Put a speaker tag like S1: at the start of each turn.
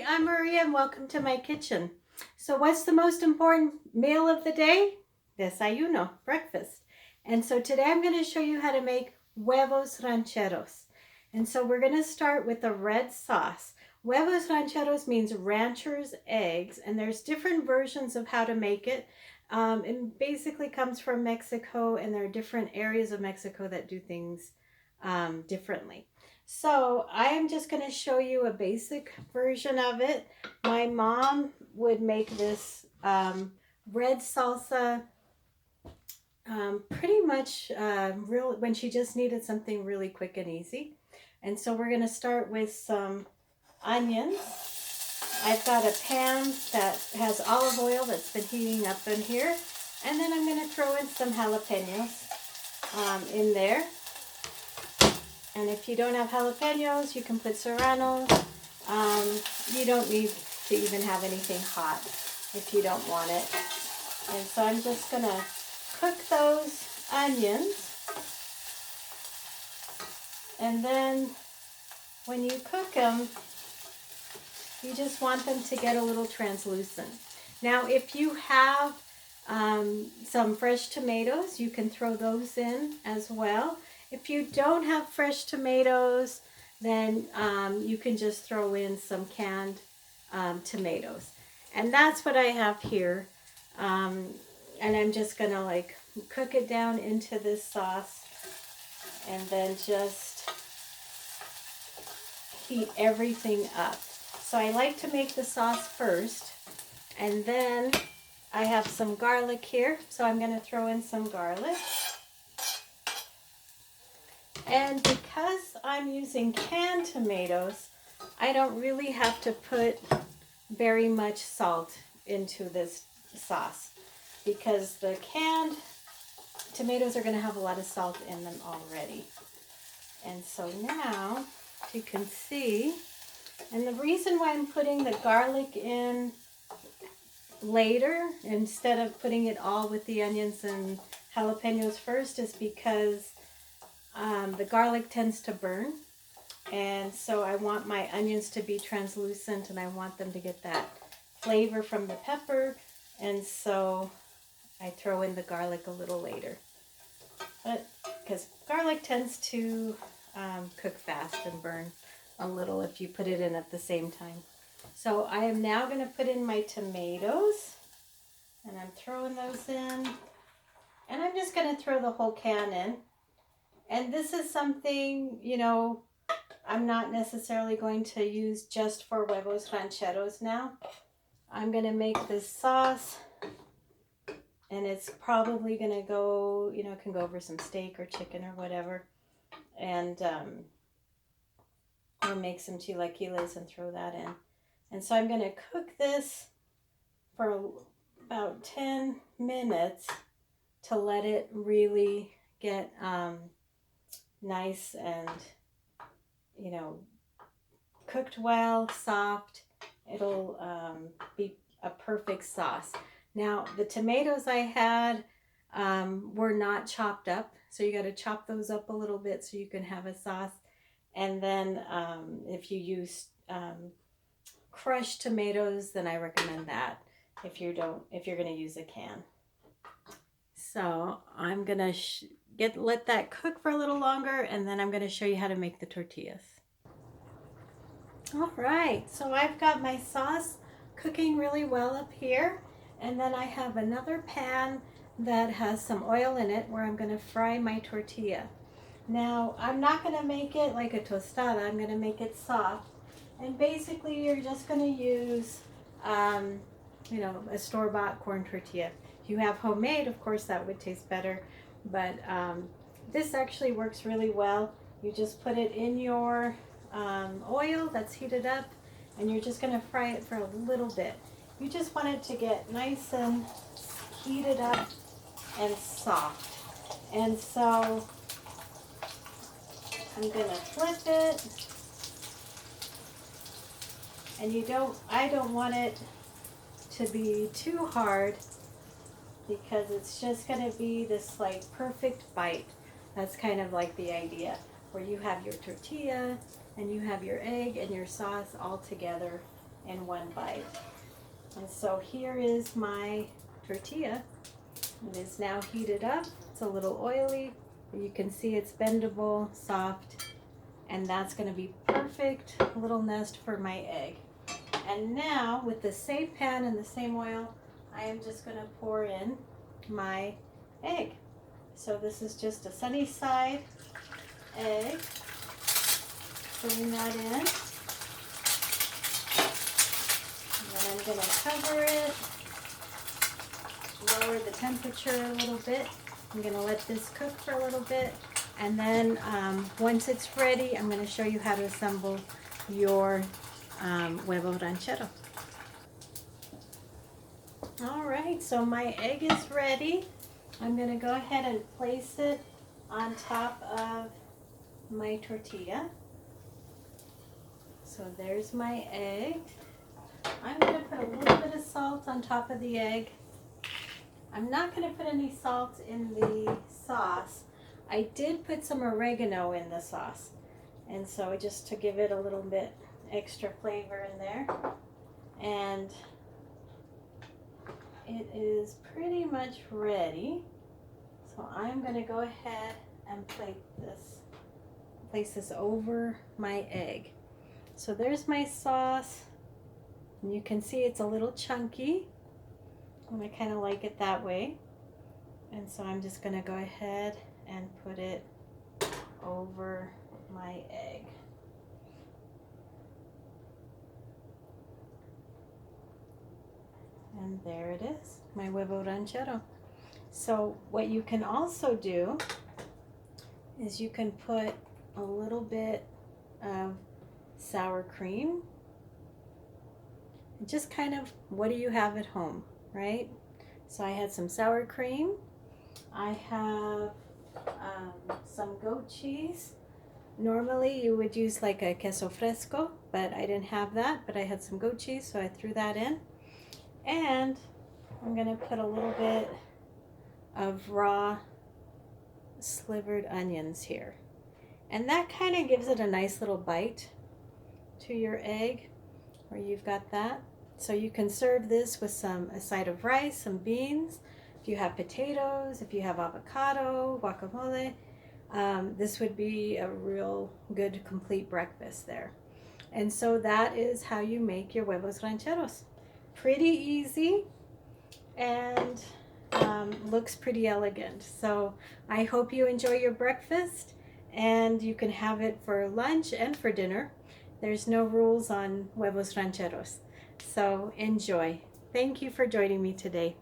S1: Hi, I'm Maria and welcome to my kitchen. So what's the most important meal of the day? Desayuno, breakfast. And so today I'm going to show you how to make huevos rancheros. And so we're going to start with the red sauce. Huevos rancheros means rancher's eggs, and there's different versions of how to make it. It basically comes from Mexico, and there are different areas of Mexico that do things differently. So I am just going to show you a basic version of it. My mom would make this red salsa pretty much real when she just needed something really quick and easy. And so we're going to start with some onions. I've got a pan that has olive oil that's been heating up in here. And then I'm going to throw in some jalapenos in there. And if you don't have jalapenos, you can put serranos. You don't need to even have anything hot if you don't want it. And so I'm just going to cook those onions. And then when you cook them, you just want them to get a little translucent. Now, if you have some fresh tomatoes, you can throw those in as well. If you don't have fresh tomatoes, then you can just throw in some canned tomatoes. And that's what I have here. And I'm just gonna like cook it down into this sauce and then just heat everything up. So I like to make the sauce first, and then I have some garlic here, so I'm gonna throw in some garlic. And because I'm using canned tomatoes, I don't really have to put very much salt into this sauce because the canned tomatoes are going to have a lot of salt in them already. And so now you can see, and the reason why I'm putting the garlic in later instead of putting it all with the onions and jalapenos first is because the garlic tends to burn, and so I want my onions to be translucent and I want them to get that flavor from the pepper, and so I throw in the garlic a little later. But because garlic tends to cook fast and burn a little if you put it in at the same time. So I am now going to put in my tomatoes, and I'm throwing those in, and I'm just going to throw the whole can in. And this is something, you know, I'm not necessarily going to use just for huevos rancheros now. I'm going to make this sauce, and it's probably going to go, you know, it can go over some steak or chicken or whatever. And I'll make some chilaquiles and throw that in. And so I'm going to cook this for about 10 minutes to let it really get nice and, you know, cooked well, soft. It'll be a perfect sauce. Now, the tomatoes I had were not chopped up, so you got to chop those up a little bit so you can have a sauce. And then if you use crushed tomatoes, then I recommend that if you're going to use a can. So I'm gonna let that cook for a little longer, and then I'm gonna show you how to make the tortillas. All right, so I've got my sauce cooking really well up here, and then I have another pan that has some oil in it where I'm gonna fry my tortilla. Now, I'm not gonna make it like a tostada, I'm gonna make it soft. And basically you're just gonna use, you know, a store-bought corn tortilla. If you have homemade, of course, that would taste better, but this actually works really well. You just put it in your oil that's heated up, and you're just going to fry it for a little bit. You just want it to get nice and heated up and soft. And so I'm going to flip it, and I don't want it to be too hard, because it's just going to be this like perfect bite. That's kind of like the idea, where you have your tortilla and you have your egg and your sauce all together in one bite. And so here is my tortilla. It is now heated up. It's a little oily. You can see it's bendable, soft, and that's going to be perfect little nest for my egg. And now with the same pan and the same oil, I am just going to pour in my egg. So this is just a sunny side egg. Putting that in. And then I'm going to cover it. Lower the temperature a little bit. I'm going to let this cook for a little bit. And then once it's ready, I'm going to show you how to assemble your huevo ranchero. All right, so my egg is ready. I'm going to go ahead and place it on top of my tortilla. So there's my egg. I'm going to put a little bit of salt on top of the egg. I'm not going to put any salt in the sauce. I did put some oregano in the sauce, and so just to give it a little bit extra flavor in there. And it is pretty much ready. So I'm going to go ahead and place this over my egg. So there's my sauce. And you can see it's a little chunky. And I kind of like it that way. And so I'm just going to go ahead and put it over my egg. And there it is, my huevo ranchero. So what you can also do is you can put a little bit of sour cream. Just kind of, what do you have at home, right? So I had some sour cream. I have some goat cheese. Normally you would use like a queso fresco, but I didn't have that, but I had some goat cheese, so I threw that in. And I'm gonna put a little bit of raw slivered onions here. And that kind of gives it a nice little bite to your egg, where you've got that. So you can serve this with a side of rice, some beans. If you have potatoes, if you have avocado, guacamole, this would be a real good complete breakfast there. And so that is how you make your huevos rancheros. Pretty easy and looks pretty elegant. So I hope you enjoy your breakfast, and you can have it for lunch and for dinner. There's no rules on huevos rancheros. So enjoy. Thank you for joining me today.